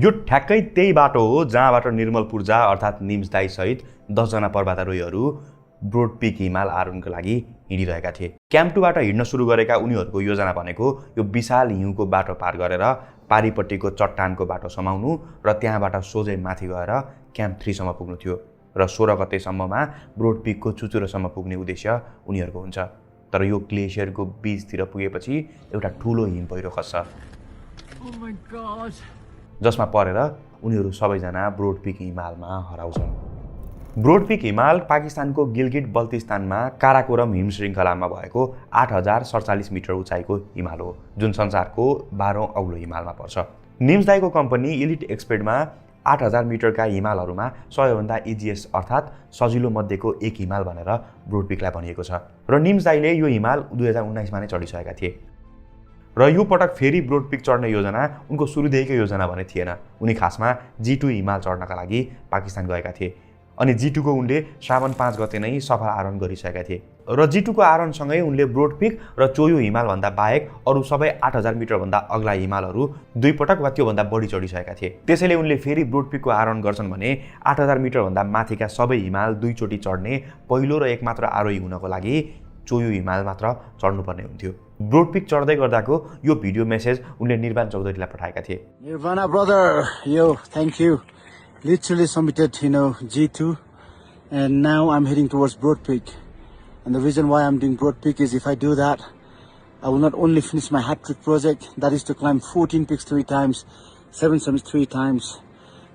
यो ठ्याक्कै त्यही बाटो हो जहाँबाट निर्मल पूर्जा अर्थात् निम्स दाई सहित 10 जना पर्वतारोहीहरू ब्रोड पिक हिमाल आरोहणको लागि हिँडिरहेका थिए। क्याम्प 2 बाट हिँड्न सुरु गरेका उनीहरूको योजना भनेको यो विशाल हिउँको बाटो पार गरेर पारिपट्टिको चट्टानको बाटो समाउनु र त्यहाँबाट सोझै माथि गएर क्याम्प 3 सम्म पुग्नु थियो र 16 गतेसम्ममा ब्रोड पिकको चुचुरोसम्म पुग्ने उद्देश्य उनीहरूको हुन्छ। तर यो ग्लेसियरको बीचतिर पुगेपछि एउटा ठुलो हिम पहिरो खस्छ जसमा परेर उनीहरू सबैजना ब्रोड पिक हिमालमा हराउँछन्। ब्रोड पिक हिमाल पाकिस्तानको गिलगिट बल्तिस्तानमा काराकोरम हिम श्रृङ्खलामा भएको 8047 मिटर उचाइको हिमाल हो जुन संसारको 12औं अग्लो हिमालमा पर्छ। निम्स दाईको कम्पनी इलिट एक्सपेडमा 8000 मिटरका हिमालहरूमा सबैभन्दा इजिएस्ट अर्थात् सजिलो मध्येको एक हिमाल भनेर ब्रोड पिकलाई भनिएको छ र निम्स दाईले यो हिमाल 2019 मा नै चढिसकेका थिए र यो पटक फेरि ब्रोड पिक चढ्ने योजना उनको सुरुदेखिकै योजना भने थिएन। उनी खासमा G2 हिमाल चढ्नका लागि पाकिस्तान गएका थिए अनि G2 को उनले श्रावण 5 गते नै सफल आरोहण गरिसकेका थिए र G2 को आरोहणसँगै उनले ब्रोड पिक र चोयो हिमाल भन्दा बाहेक अरू सबै 8000 मिटर भन्दा अग्ला हिमालहरू 2 पटक वा त्यो भन्दा बढी चढिसकेका थिए। त्यसैले उनले फेरि ब्रोड पिकको आरोहण गर्छन् भने 8000 मिटर भन्दा माथिका सबै हिमाल 2 चोटि चढ्ने पहिलो र एकमात्र आरोही हुनको लागि चोयो हिमाल मात्र चढ्नुपर्ने हुन्थ्यो। ब्रोड पिक चढ्दै गर्दाको यो भिडियो मेसेज उनले निर्वाण चौधरीलाई पठाएका थिए। Nirvana brother, yo, thank you. Literally submitted, G2, and now I'm heading towards Broad Peak. And the reason why I'm doing Broad Peak is if I do that, I will not only finish my hat-trick project, that is to climb 14 peaks 3 times, 7 summits 3 times,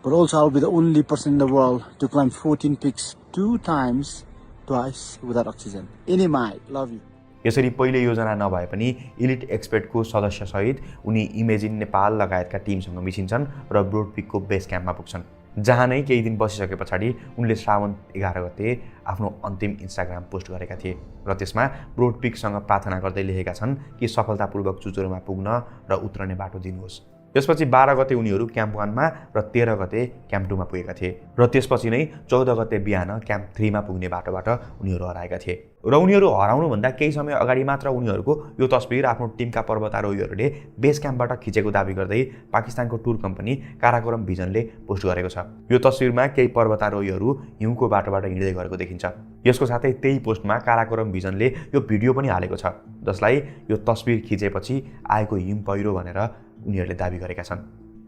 but also I'll be the only person in the world to climb 14 peaks 2 times, twice without oxygen. Inimai, love you. यसरी पहिले योजना नभए पनि elite एक्सपर्टको सदस्यसहित उनी imagine Nepal लगायतका टिमसँग मिसिन्छन् र broad पिकको base क्याम्पमा पुग्छन् जहाँ नै केही दिन बसिसके पछाडि उनले श्रावण 11 गते आफ्नो अन्तिम इन्स्टाग्राम पोस्ट गरेका थिए र त्यसमा ब्रोड पिकसँग प्रार्थना गर्दै लेखेका छन् कि सफलतापूर्वक चुचुरोमा पुग्न र उत्रने बाटो दिनुहोस्। त्यसपछि 12 गते उनीहरू क्याम्प 1 मा र 13 गते क्याम्प 2 मा पुगेका थिए र त्यसपछि नै 14 गते बिहान क्याम्प 3 मा पुग्ने बाटोबाट उनीहरू हराएका थिए र उनीहरू हराउनु भन्दा केही समय अगाडि मात्र उनीहरूको यो तस्बिर आफ्नो टिमका पर्वतारोहीहरूले बेस क्याम्पबाट खिचेको दाबी गर्दै पाकिस्तानको टुर कम्पनी काराकोरम भिजनले पोस्ट गरेको छ। यो तस्बिरमा केही पर्वतारोहीहरू हिउँको बाटोबाट हिँड्दै गरेको देखिन्छ। यसको साथै त्यही पोस्टमा काराकोरम भिजनले यो भिडियो पनि हालेको छ जसलाई यो तस्बिर खिचेपछि आएको हिम पहिरो भनेर उनीहरूले दाबी गरेका छन्।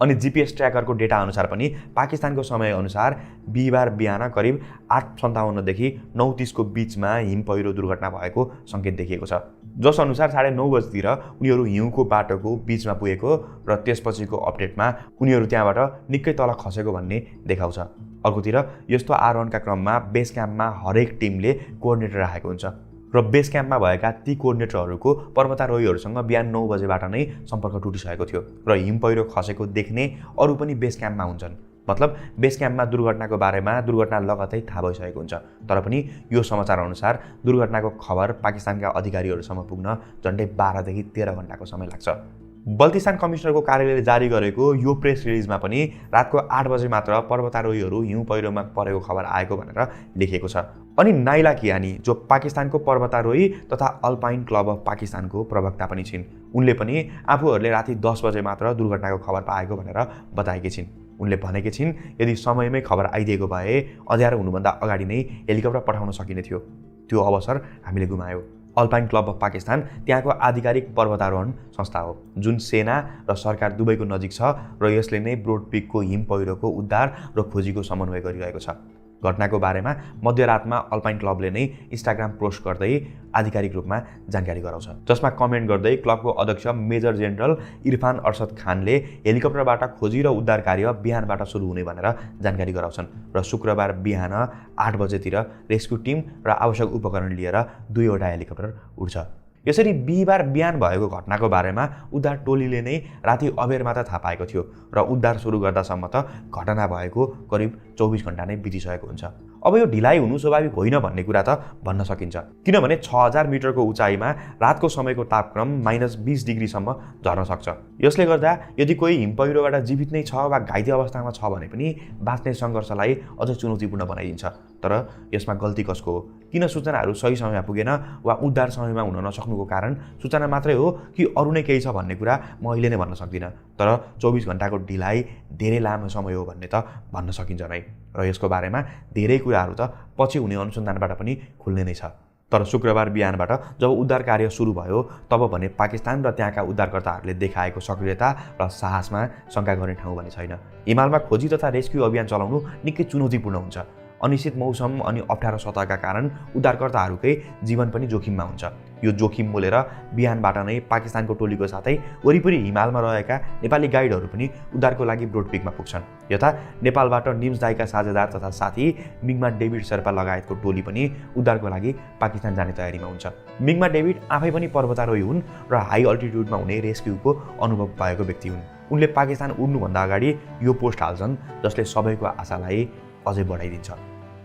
अनि जीपीएस ट्र्याकरको डेटा अनुसार पनि पाकिस्तानको समय अनुसार बिहीबार बिहान करिब 8:57 देखि 9:30 को बीचमा हिम पहिरो दुर्घटना भएको संकेत देखिएको छ जस अनुसार 9:30 बजेतिर उनीहरू हिउँको बाटोको बीचमा पुगेको र त्यसपछिको अपडेटमा उनीहरू त्यहाँबाट निकै तल खसेको भन्ने देखाउँछ। अर्कोतिर यस्तो आरोहणका क्रममा बेस क्याम्पमा हरेक टिमले कोअर्डिनेटर राखेको हुन्छ र बेस क्याम्पमा भएका ती कोअर्डिनेटरहरूको पर्वतारोहीहरूसँग बिहान 9 बजेबाट नै सम्पर्क टुटिसकेको थियो र हिम पहिरो खसेको देख्ने अरू पनि बेस क्याम्पमा हुन्छन्। मतलब बेस क्याम्पमा दुर्घटनाको बारेमा दुर्घटना लगतै थाहा भइसकेको हुन्छ तर पनि यो समाचार अनुसार दुर्घटनाको खबर पाकिस्तानका अधिकारीहरूसम्म पुग्न झन्डै 12 देखि 13 घण्टाको समय लाग्छ। बल्तिस्तान कमिसनरको कार्यालयले जारी गरेको यो प्रेस रिलिजमा पनि रातको 8 बजे मात्र पर्वतारोहीहरू हिउँ पहिरोमा परेको खबर आएको भनेर लेखिएको छ। अनि नाइला कियानी जो पाकिस्तानको पर्वतारोही तथा अल्पाइन क्लब अफ पाकिस्तानको प्रवक्ता पनि छिन् उनले पनि आफूहरूले राति 10 बजे मात्र दुर्घटनाको खबर पाएको भनेर बताएकी छिन्। उनले भनेकी छिन् यदि समयमै खबर आइदिएको भए अँध्यारो हुनुभन्दा अगाडि नै हेलिकप्टर पठाउन सकिने थियो। त्यो अवसर हामीले गुमायौँ। अल्पाइन क्लब अफ पाकिस्तान त्यहाँको आधिकारिक पर्वतारोहण संस्था हो जुन सेना र सरकार दुवैको नजिक छ र यसले नै ब्रोड पिकको हिम पहिरोको उद्धार र खोजीको समन्वय गरिरहेको छ। घटनाको बारेमा मध्यरातमा अल्पाइन क्लबले नै इन्स्टाग्राम पोस्ट गर्दै आधिकारिक रूपमा जानकारी गराउँछ जसमा कमेन्ट गर्दै क्लबको अध्यक्ष मेजर जेनरल इरफान अरशद खानले हेलिकप्टरबाट खोजी र उद्धार कार्य बिहानबाट सुरु हुने भनेर जानकारी गराउँछन् र शुक्रबार बिहान 8 बजेतिर रेस्क्यु टिम र आवश्यक उपकरण लिएर 2वटा हेलिकप्टर उड्छ। यसरी बिहीबार बिहान भएको घटनाको बारेमा उद्धार टोलीले नै राति अबेर मात्र थाहा पाएको थियो र उद्धार सुरु गर्दासम्म त घटना भएको करिब 24 घण्टा नै बितिसकेको हुन्छ। अब यो ढिलाइ हुनु स्वाभाविक होइन भन्ने कुरा त भन्न सकिन्छ किनभने 6000 मिटरको उचाइमा रातको समयको तापक्रम -20 डिग्रीसम्म झर्न सक्छ। यसले गर्दा यदि कोही हिम पहिरोबाट जीवित नै छ वा घाइते अवस्थामा छ भने पनि बाँच्ने सङ्घर्षलाई अझ चुनौतीपूर्ण बनाइदिन्छ। तर यसमा गल्ती कसको हो? किन सूचनाहरू सही समयमा पुगेन वा उद्धार समयमा हुन नसक्नुको कारण सूचना मात्रै हो कि अरू नै केही छ भन्ने कुरा म अहिले नै भन्न सक्दिनँ। तर 24 घण्टाको ढिलाइ धेरै लामो समय हो भन्ने त भन्न सकिन्छ नै, र यसको बारेमा धेरै कुराहरू त पछि हुने अनुसन्धानबाट पनि खुल्ने नै छ। तर शुक्रबार बिहानबाट जब उद्धार कार्य सुरु भयो तब भने पाकिस्तान र त्यहाँका उद्धारकर्ताहरूले देखाएको सक्रियता र साहसमा शङ्का गर्ने ठाउँ भने छैन। हिमालमा खोजी तथा रेस्क्यु अभियान चलाउनु निकै चुनौतीपूर्ण हुन्छ। अनिश्चित मौसम अनि अप्ठ्यारो सतहका कारण उद्धारकर्ताहरूकै जीवन पनि जोखिममा हुन्छ। यो जोखिम मोलेर बिहानबाट नै पाकिस्तानको टोलीको साथै वरिपरि हिमालमा रहेका नेपाली गाइडहरू पनि उद्धारको लागि ब्रोडपिकमा पुग्छन्। यता नेपालबाट निम्स दाईका साझेदार तथा साथी मिङमा डेभिड शेर्पा लगायतको टोली पनि उद्धारको लागि पाकिस्तान जाने तयारीमा हुन्छ। मिङमा डेभिड आफै पनि पर्वतारोही हुन् र हाई अल्टिट्युडमा हुने रेस्क्युको अनुभव भएको व्यक्ति हुन्। उनले पाकिस्तान उड्नुभन्दा अगाडि यो पोस्ट हाल्छन् जसले सबैको आशालाई अझै बढाइदिन्छ।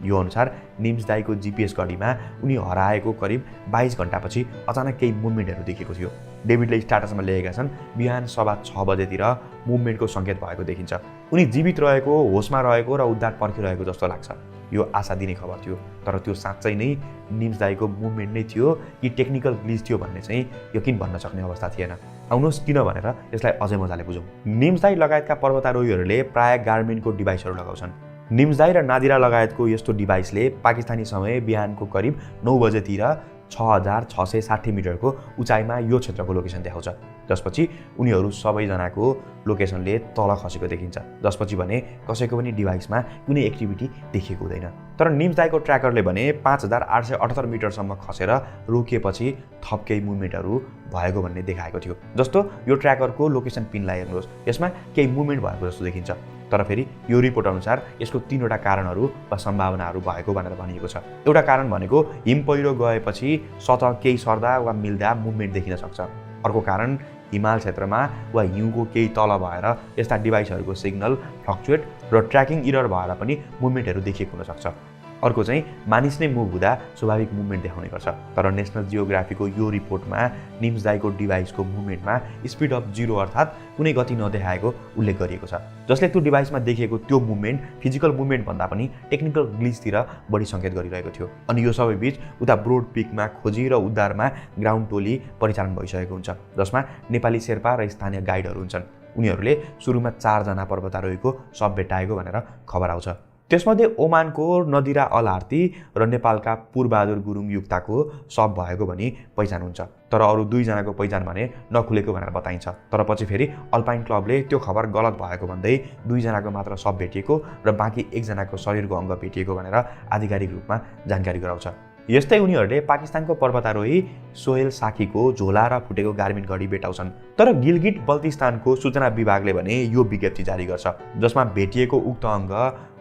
यो अनुसार निम्स दाईको GPS घडीमा उनी हराएको करिब 22 घण्टापछि अचानक केही मुभमेन्टहरू देखेको थियो। डेभिडले स्ट्याटसमा लेखेका छन्, बिहान 6:15 बजेतिर मुभमेन्टको सङ्केत भएको देखिन्छ। उनी जीवित रहेको, होसमा रहेको र उद्धार पर्खिरहेको जस्तो लाग्छ। यो आशा दिने खबर थियो, तर त्यो साँच्चै नै निम्स दाईको मुभमेन्ट नै थियो कि टेक्निकल ग्लिच थियो भन्ने चाहिँ यकिन भन्न सक्ने अवस्था थिएन। आउनुहोस् किन भनेर यसलाई अझै मजाले बुझौँ। निम्स दाई लगायतका पर्वतारोहीहरूले प्राय गार्मिनको डिभाइसहरू लगाउँछन्। निम्स दाई र नादिरा लगायतको यस्तो डिभाइसले पाकिस्तानी समय बिहानको करिब 9 बजेतिर 6660 मिटरको उचाइमा यो क्षेत्रको लोकेसन देखाउँछ। जसपछि उनीहरू सबैजनाको लोकेसनले तल खसेको देखिन्छ। जसपछि भने कसैको पनि डिभाइसमा कुनै एक्टिभिटी देखिएको हुँदैन। तर निम्स दाईको ट्र्याकरले भने 5878 मिटरसम्म खसेर रोकिएपछि थप केही मुभमेन्टहरू भएको भन्ने देखाएको थियो। जस्तो यो ट्र्याकरको लोकेसन पिनलाई हेर्नुहोस्, यसमा केही मुभमेन्ट भएको जस्तो देखिन्छ। तर फेरि यो रिपोर्ट अनुसार यसको 3वटा कारणहरू वा सम्भावनाहरू भएको भनेर भनिएको छ। एउटा कारण भनेको हिम पहिरो गएपछि सतह केही सर्दा वा मिल्दा मुभमेन्ट देखिन सक्छ। अर्को कारण हिमाल क्षेत्रमा वा हिउँको केही तल भएर यस्ता डिभाइसहरूको सिग्नल फ्लक्चुएट र ट्र्याकिङ इरर भएर पनि मुभमेन्टहरू देखिएको हुनसक्छ। अर्को चाहिँ मानिस नै मुभ हुँदा स्वाभाविक मुभमेन्ट देखाउने गर्छ। तर नेसनल जियोग्राफीको यो रिपोर्टमा निम्स दाईको डिभाइसको मुभमेन्टमा स्पिड अफ 0 अर्थात् कुनै गति नदेखाएको उल्लेख गरिएको छ, जसले त्यो डिभाइसमा देखिएको त्यो मुभमेन्ट फिजिकल मुभमेन्ट भन्दा पनि टेक्निकल ग्लिचतिर बढी सङ्केत गरिरहेको थियो। अनि यो सबै बीच उता ब्रोड पिकमा खोजी र उद्धारमा ग्राउन्ड टोली परिचालन भइसकेको हुन्छ, जसमा नेपाली शेर्पा र स्थानीय गाइडहरू हुन्छन्। उनीहरूले सुरुमा 4 जना पर्वतारोहीको शव भेट्टाएको भनेर खबर आउँछ। त्यसमध्ये ओमानको नदिरा अल आर्ती र नेपालका पुरबहादुर गुरुङ युक्ताको शव भएको भनी पहिचान हुन्छ। तर अरू 2 जनाको पहिचान भने नखुलेको भनेर बताइन्छ। तर पछि फेरि अल्पाइन क्लबले त्यो खबर गलत भएको भन्दै 2 जनाको मात्र शव भेटिएको र बाँकी 1 जनाको शरीरको अङ्ग भेटिएको भनेर आधिकारिक रूपमा जानकारी गराउँछ। यस्तै उनीहरूले पाकिस्तानको पर्वतारोही सोहेल साकीको झोला र फुटेको गार्मिन घडी भेटाउँछन्। तर गिलगिट बल्तिस्तानको सूचना विभागले भने यो विज्ञप्ति जारी गर्छ, जसमा भेटिएको उक्त अङ्ग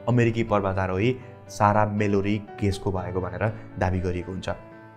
अमेरिकी पर्वतारोही सारा मेलोरी गेसको भएको भनेर दाबी गरिएको हुन्छ।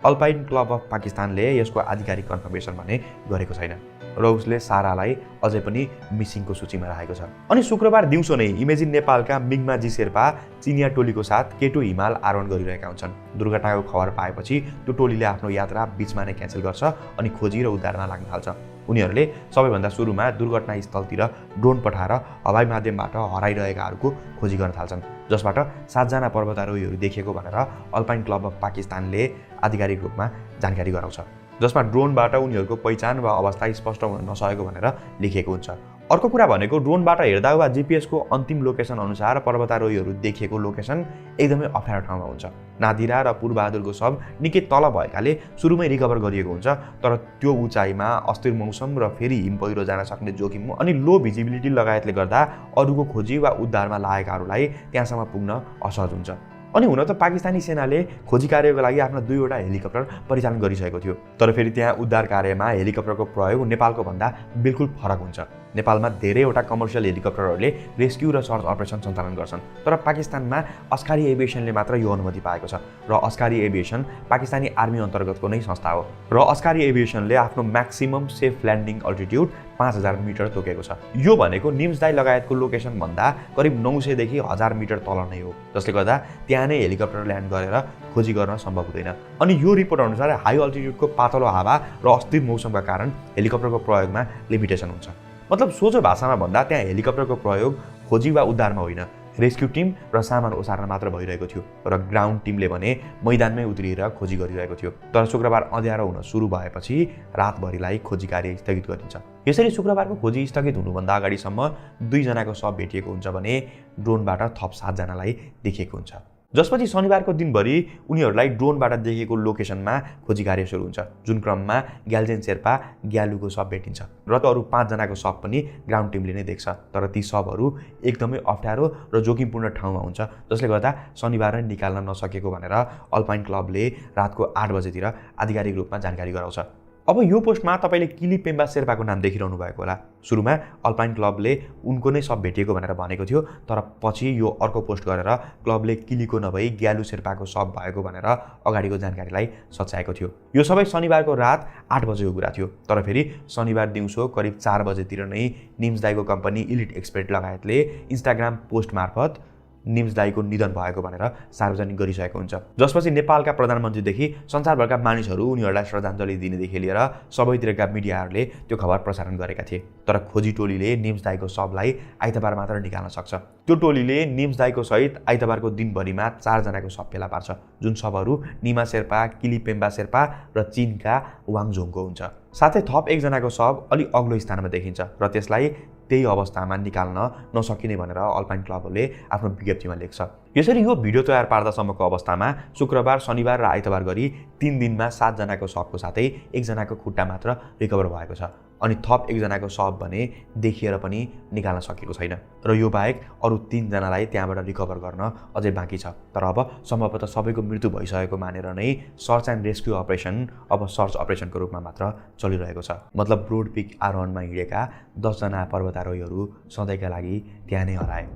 अल्पाइन क्लब अफ पाकिस्तानले यसको आधिकारिक कन्फर्मेसन भने गरेको छैन र उसले सारालाई अझै पनि मिसिङको सूचीमा राखेको छ। अनि शुक्रबार दिउँसो नै इमेजिन नेपालका मिङमा जी शेर्पा चिनिया टोलीको साथ केटु हिमाल आरोहण गरिरहेका हुन्छन्। दुर्घटनाको खबर पाएपछि त्यो टोलीले आफ्नो यात्रा बीचमा नै क्यान्सल गर्छ अनि खोजी र उद्धारमा लाग्न थाल्छ। उनीहरूले सबैभन्दा सुरुमा दुर्घटनास्थलतिर ड्रोन पठाएर हवाई माध्यमबाट हराइरहेकाहरूको खोजी गर्न थाल्छन्, जसबाट 7 जना पर्वतारोहीहरू देखिएको भनेर अल्पाइन क्लब अफ पाकिस्तानले आधिकारिक रूपमा जानकारी गराउँछ, जसमा ड्रोनबाट उनीहरूको पहिचान वा अवस्था स्पष्ट हुन नसकेको भनेर लेखिएको हुन्छ। अर्को कुरा भनेको ड्रोनबाट हेर्दा वा जीपीएसको अन्तिम लोकेसन अनुसार पर्वतारोहीहरू देखिएको लोकेसन एकदमै अप्ठ्यारो ठाउँमा हुन्छ। नादिरा र पुरबहादुरको शव निकै तल भएकाले सुरुमै रिकभर गरिएको हुन्छ, तर त्यो उचाइमा अस्थिर मौसम र फेरि हिम पहिरो जान सक्ने जोखिम अनि लो भिजिबिलिटी लगायतले गर्दा अरूको खोजी वा उद्धारमा लागेकाहरूलाई त्यहाँसम्म पुग्न असहज हुन्छ। अनि हुन त पाकिस्तानी सेनाले खोजी कार्यको लागि आफ्ना 2वटा हेलिकप्टर परिचालन गरिसकेको थियो, तर फेरि त्यहाँ उद्धार कार्यमा हेलिकप्टरको प्रयोग नेपालको भन्दा बिल्कुल फरक हुन्छ। नेपालमा धेरैवटा कमर्सियल हेलिकप्टरहरूले रेस्क्यु र सर्च अपरेसन सञ्चालन गर्छन्, तर पाकिस्तानमा अस्कारी एभिएसनले मात्र यो अनुमति पाएको छ र अस्कारी एभिएसन पाकिस्तानी आर्मी अन्तर्गतको नै संस्था हो र अस्कारी एभिएसनले आफ्नो maximum safe landing altitude 5000 metre तोकेको छ। यो भनेको निम्स दाई लगायतको लोकेसन भन्दा करिब 900 देखि 1000 मिटर तल नै हो, जसले गर्दा त्यहाँ नै हेलिकप्टर ल्यान्ड गरेर खोजी गर्न सम्भव हुँदैन। अनि यो रिपोर्ट अनुसार हाई अल्टिट्युडको पातलो हावा र अस्थिर मौसमका कारण हेलिकप्टरको प्रयोगमा लिमिटेसन हुन्छ। मतलब सोझो भाषामा भन्दा त्यहाँ हेलिकप्टरको प्रयोग खोजी वा उद्धारमा होइन, रेस्क्यु टिम र सामान ओसार्न मात्र भइरहेको थियो र ग्राउन्ड टिमले भने मैदानमै उत्रिएर खोजी गरिरहेको थियो। तर शुक्रबार अँध्यारो हुन सुरु भएपछि रातभरिलाई खोजी कार्य स्थगित गरिन्छ। यसरी शुक्रबारको खोजी स्थगित हुनुभन्दा अगाडिसम्म 2 जनाको शव भेटिएको हुन्छ भने ड्रोनबाट थप 7 जनालाई देखिएको हुन्छ। जसपछि शनिबारको दिनभरि उनीहरूलाई ड्रोनबाट देखेको लोकेसनमा खोजी कार्य सुरु हुन्छ, जुन क्रममा ग्याल्जेन शेर्पा ग्यालुको शव भेटिन्छ र त अरू 5 जनाको शव पनि ग्राउन्ड टिमले नै देख्छ। तर ती शवहरू एकदमै अप्ठ्यारो र जोखिमपूर्ण ठाउँमा हुन्छ, जसले गर्दा शनिबार नै निकाल्न नसकेको भनेर अल्पाइन क्लबले रातको 8 बजेतिर आधिकारिक रूपमा जानकारी गराउँछ। अब यो पोस्टमा तपाईले किली पेम्बा शेर्पाको नाम देखिरहनु भएको होला। सुरुमा अल्पाइन क्लबले उनको नै सब भेटिएको भनेर भनेको थियो, तर पछि यो अर्को पोस्ट गरेर क्लबले किलीको नभई ग्यालु शेर्पाको सब भएको भनेर अगाडिको जानकारीलाई सच्याएको थियो। यो सबै शनिबारको रात 8 बजेको कुरा थियो। तर फेरि शनिबार दिउँसो करिब 4 बजेतिर नै निम्स दाईको कम्पनी इलिट एक्सपर्ट लगायतले इन्स्टाग्राम पोस्ट मार्फत निम्स दाईको निधन भएको भनेर सार्वजनिक गरिसकेको हुन्छ। जसपछि नेपालका प्रधानमन्त्रीदेखि संसारभरका मानिसहरू उनीहरूलाई श्रद्धाञ्जली दिनेदेखि लिएर सबैतिरका मिडियाहरूले त्यो खबर प्रसारण गरेका थिए। तर खोजी टोलीले निम्स दाईको शवलाई आइतबार मात्र निकाल्न सक्छ। त्यो टोलीले निम्स दाईको सहित आइतबारको दिनभरिमा 4 जनाको शव फेला पार्छ, जुन शवहरू निमा शेर्पा, किली पेम्बा शेर्पा र चीनका वाङझोङको हुन्छ। साथै थप 1 जनाको शव अलि अग्लो स्थानमा देखिन्छ र त्यसलाई त्यही अवस्थामा निकाल्न नसकिने भनेर अल्पाइन क्लबले आफ्नो विज्ञप्तिमा लेख्छ। यसरी यो भिडियो तयार पार्दासम्मको अवस्थामा शुक्रबार, शनिबार र आइतबार गरी 3 दिनमा 7 जनाको शवको साथै 1 जनाको खुट्टा मात्र रिकभर भएको छ। अनि थप 1 जनाको शव भने देखिएर पनि निकाल्न सकेको छैन र यो बाहेक अरू 3 जनालाई त्यहाँबाट रिकभर गर्न अझै बाँकी छ। तर अब सम्भवतः सबैको मृत्यु भइसकेको मानेर नै सर्च एन्ड रेस्क्यु अपरेसन अब सर्च अपरेसनको रूपमा मात्र चलिरहेको छ। मतलब ब्रोड पिक आरोहणमा हिँडेका 10 जना पर्वतारोहीहरू सधैँका लागि त्यहाँ नै हराए,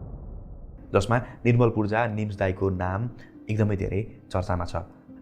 जसमा निर्मल पूर्जा निम्स दाईको नाम एकदमै धेरै चर्चामा छ।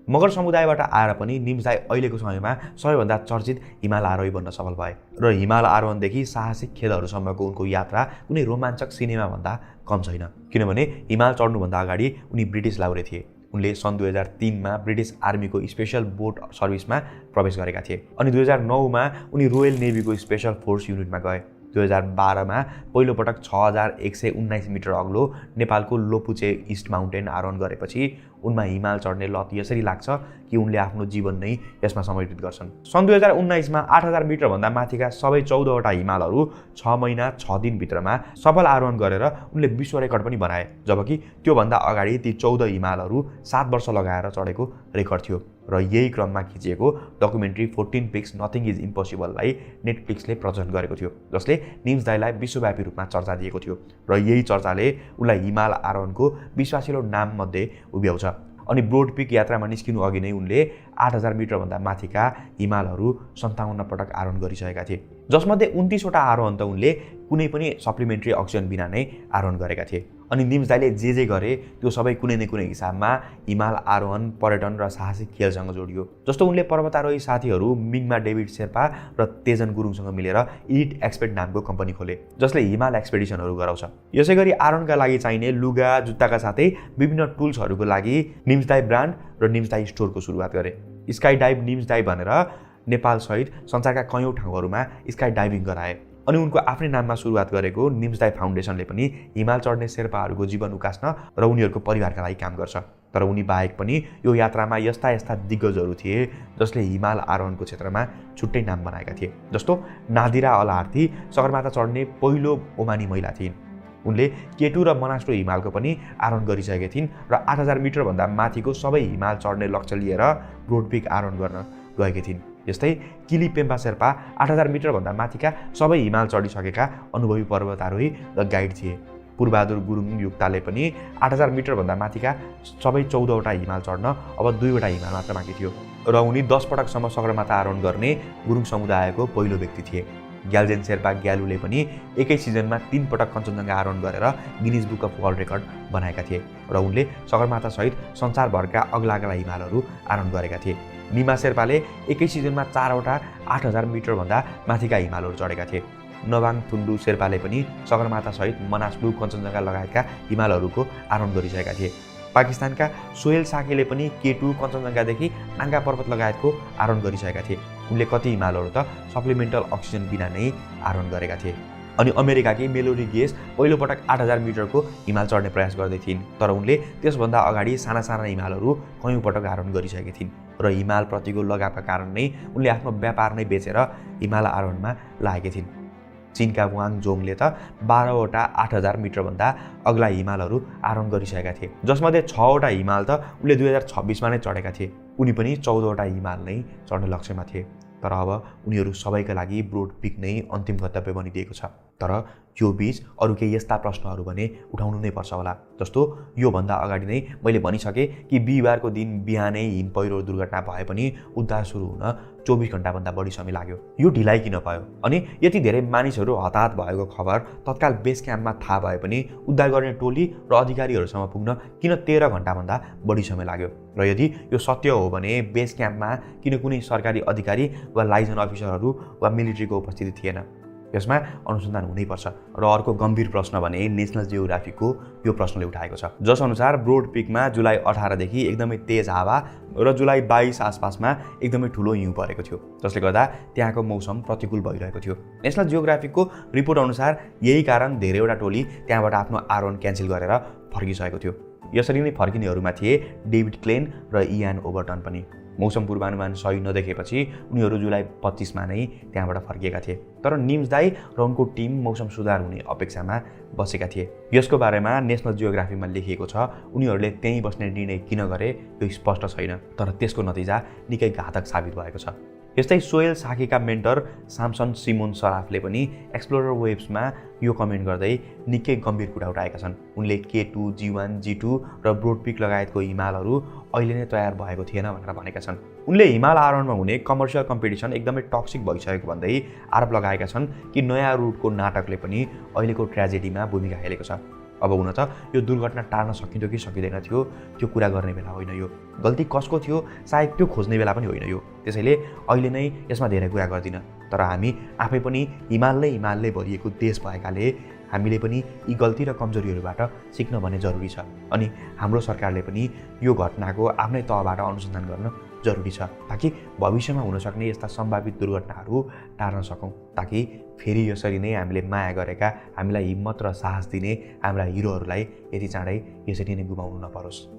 मगर समुदायबाट आएर पनि निम्स दाई अहिलेको समयमा सबैभन्दा चर्चित हिमाल आरोही बन्न सफल भए र हिमाल आरोहणदेखि साहसिक खेलहरूसम्मको उनको यात्रा कुनै रोमाञ्चक सिनेमाभन्दा कम छैन। किनभने हिमाल चढ्नुभन्दा अगाडि उनी ब्रिटिस लाउरे थिए। उनले सन् 2003मा ब्रिटिस आर्मीको स्पेशल बोट सर्भिसमा प्रवेश गरेका थिए अनि 2009मा उनी रोयल नेभीको स्पेशल फोर्स युनिटमा गए। 2012मा पहिलोपटक 6119 मिटर अग्लो नेपालको लोपुचे इस्ट माउन्टेन आरोहण गरेपछि उनमा हिमाल चढ्ने लत यसरी लाग्छ कि उनले आफ्नो जीवन नै यसमा समर्पित गर्छन्। सन् 2019मा 8000 मिटरभन्दा माथिका सबै 14वटा हिमालहरू 6 महिना 6 दिनभित्रमा सफल आरोहण गरेर उनले विश्व रेकर्ड पनि बनाए, जबकि त्योभन्दा अगाडि ती 14 हिमालहरू 7 वर्ष लगाएर चढेको रेकर्ड थियो। र यही क्रममा खिचिएको डकुमेन्ट्री 14 पिक्स नथिङ इज इम्पोसिबललाई नेटफ्लिक्सले प्रदर्शन गरेको थियो, जसले निम्स दाईलाई विश्वव्यापी रूपमा चर्चा दिएको थियो र यही चर्चाले उनलाई हिमाल आरोहणको विश्वासिलो नाममध्ये उभ्याउँछ। अनि ब्रोड पिक यात्रामा निस्किनु अघि नै उनले 8000 मिटरभन्दा माथिका हिमालहरू 57 पटक आरोहण गरिसकेका थिए, जसमध्ये 29वटा आरोहण त उनले कुनै पनि सप्लिमेन्ट्री अक्सिजन बिना नै आरोहण गरेका थिए। अनि निम्स दाईले जे गरे त्यो सबै कुनै न कुनै हिसाबमा हिमाल आरोहण, पर्यटन र साहसिक खेलसँग जोडियो। जस्तो उनले पर्वतारोही साथीहरू मिङमा डेभिड शेर्पा र तेजन गुरुङसँग मिलेर इलिट एक्सपर्ट नामको कम्पनी खोले, जसले हिमाल एक्सपेडिसनहरू गराउँछ। यसैगरी आरोहणका लागि चाहिने लुगा, जुत्ताका साथै विभिन्न टुल्सहरूको लागि निम्स दाई ब्रान्ड र निम्स दाई स्टोरको सुरुवात गरे। स्काई डाइभ निम्स दाई भनेर नेपालसहित संसारका कयौँ ठाउँहरूमा स्काई डाइभिङ गराए। अनि उनको आफ्नै नाममा सुरुवात गरेको निम्स दाई फाउन्डेसनले पनि हिमाल चढ्ने शेर्पाहरूको जीवन उकास्न र उनीहरूको परिवारका लागि काम गर्छ। तर उनी बाहेक पनि यो यात्रामा यस्ता दिग्गजहरू थिए जसले हिमाल आरोहणको क्षेत्रमा छुट्टै नाम बनाएका थिए। जस्तो नादिरा अल आर्थी सगरमाथा चढ्ने पहिलो ओमानी महिला थिइन्। उनले केटु र मनास्टो हिमालको पनि आरोहण गरिसकेकी थिइन् र 8000 मिटरभन्दा माथिको सबै हिमाल चढ्ने लक्ष्य लिएर ब्रोड पिक आरोहण गर्न गएकी थिइन्। यस्तै किली पेम्बा शेर्पा 8000 मिटरभन्दा माथिका सबै हिमाल चढिसकेका अनुभवी पर्वतारोही र गाइड थिए। पूर्वबहादुर गुरुङ युक्ताले पनि 8000 मिटरभन्दा माथिका सबै 14वटा हिमाल चढ्न अब 2वटा हिमाल मात्र बाँकी थियो र उनी 10 पटकसम्म सगरमाथा आरोहण गर्ने गुरुङ समुदायको पहिलो व्यक्ति थिए। ग्याल्जेन शेर्पा ग्यालुले पनि एकै सिजनमा 3 पटक कञ्चनजङ्घा आरोहण गरेर Guinness book of world record बनाएका थिए र उनले सगरमाथा सहित संसारभरका अग्ला हिमालहरू आरोहण गरेका थिए। निमा शेर्पाले एकै सिजनमा 4वटा 8000 मिटरभन्दा माथिका हिमालहरू चढेका थिए। नवाङ थुन्डु शेर्पाले पनि सगरमाथा सहित मनास्लु, कञ्चनजङ्घा लगायतका हिमालहरूको आरोहण गरिसकेका थिए। पाकिस्तानका सोहेल साकीले पनि केटु, कञ्चनजङ्घादेखि नाङ्गा पर्वत लगायतको आरोहण गरिसकेका थिए। उनले कति हिमालहरू त सप्लिमेन्टल अक्सिजन बिना नै आरोहण गरेका थिए। अनि अमेरिकाकी मेलोडी गेस पहिलोपटक 8000 मिटरको हिमाल चढ्ने प्रयास गर्दै थिइन्, तर उनले त्यसभन्दा अगाडि साना साना हिमालहरू कयौँ पटक आरोहण गरिसकेकी थिइन् र हिमालप्रतिको लगावका कारण नै उनले आफ्नो व्यापार नै बेचेर हिमाल आरोहणमा लागेकी थिइन्। चीनका वाङ जोङले त 12वटा 8000 मिटरभन्दा अग्ला हिमालहरू आरोहण गरिसकेका थिए, जसमध्ये 6वटा हिमाल त उनले 2026मा नै चढेका थिए। उनी पनि 14वटा हिमाल नै चढ्ने लक्ष्यमा थिए। तर अब उनीहरू सबैका लागि ब्रोड पिक नै अन्तिम गन्तव्य बनिदिएको छ। तर यो बीच अरू केही यस्ता प्रश्नहरू भने उठाउनु नै पर्छ होला, जस्तो योभन्दा अगाडि नै मैले भनिसकेँ कि बिहिबारको दिन बिहानै हिम पहिरो दुर्घटना भए पनि उद्धार सुरु हुन 24 घण्टाभन्दा बढी समय लाग्यो। यो ढिलाइ किन भयो? अनि यति धेरै मानिसहरू हताहत भएको खबर तत्काल बेस क्याम्पमा थाहा भए पनि उद्धार गर्ने टोली र अधिकारीहरूसम्म पुग्न किन 13 घण्टाभन्दा बढी समय लाग्यो? र यदि यो सत्य हो भने बेस क्याम्पमा किन कुनै सरकारी अधिकारी वा लाइजन अफिसरहरू वा मिलिट्रीको उपस्थिति थिएन? यसमा अनुसन्धान हुनैपर्छ। र अर्को गम्भीर प्रश्न भने नेसनल जियोग्राफीको यो प्रश्नले उठाएको छ, जस अनुसार ब्रोड पिकमा जुलाई 18 देखि एकदमै तेज हावा र जुलाई 22 आसपासमा एकदमै ठुलो हिउँ परेको थियो, जसले गर्दा त्यहाँको मौसम प्रतिकूल भइरहेको थियो। नेसनल जियोग्राफीको रिपोर्ट अनुसार यही कारण धेरैवटा टोली त्यहाँबाट आफ्नो आरोहण क्यान्सल गरेर फर्किसकेको थियो। यसरी नै फर्किनेहरूमा थिए डेभिड क्लेन र इयान ओभरटन पनि। मौसम पूर्वानुमान सही नदेखेपछि उनीहरू जुलाई 25मा नै त्यहाँबाट फर्किएका थिए। तर निम्स दाई र उनको टिम मौसम सुधार हुने अपेक्षामा बसेका थिए। यसको बारेमा नेसनल जियोग्राफीमा लेखिएको छ, उनीहरूले त्यहीँ बस्ने निर्णय किन गरे यो स्पष्ट छैन, तर त्यसको नतिजा निकै घातक साबित भएको छ। यस्तै सोयल साखीका मेन्टर सामसन सिमोन सराफले पनि एक्सप्लोरर वेब्समा यो कमेन्ट गर्दै निकै गम्भीर कुरा उठाएका छन्। उनले K2, G1, G2 र ब्रोड पिक लगायतको हिमालहरू अहिले नै तयार भएको थिएन भनेर भनेका छन्। उनले हिमाल आरोहणमा हुने कमर्सियल कम्पिटिसन एकदमै टक्सिक भइसकेको भन्दै आरोप लगाएका छन् कि नयाँ रुटको नाटकले पनि अहिलेको ट्रेजेडीमा भूमिका खेलेको छ। अब हुन त यो दुर्घटना टार्न सकिन्थ्यो कि सकिँदैन थियो, त्यो कुरा गर्ने बेला होइन यो। गल्ती कसको थियो सायद त्यो खोज्ने बेला पनि होइन यो। त्यसैले अहिले नै यसमा धेरै कुरा गर्दिनँ, तर हामी आफै पनि हिमालले भरिएको देश भएकाले हामीले पनि यी गल्ती र कमजोरीहरूबाट सिक्न भने जरुरी छ। अनि हाम्रो सरकारले पनि यो घटनाको आफ्नै तहबाट अनुसन्धान गर्न जरुरी छ, ताकि भविष्यमा हुन सक्ने यस्ता सम्भावित दुर्घटनाहरू टार्न सकौँ, ताकि फेरि यसरी नै हामीले माया गरेका, हामीलाई हिम्मत र साहस दिने हाम्रा हिरोहरूलाई यति चाँडै यसरी नै गुमाउनु नपरोस्।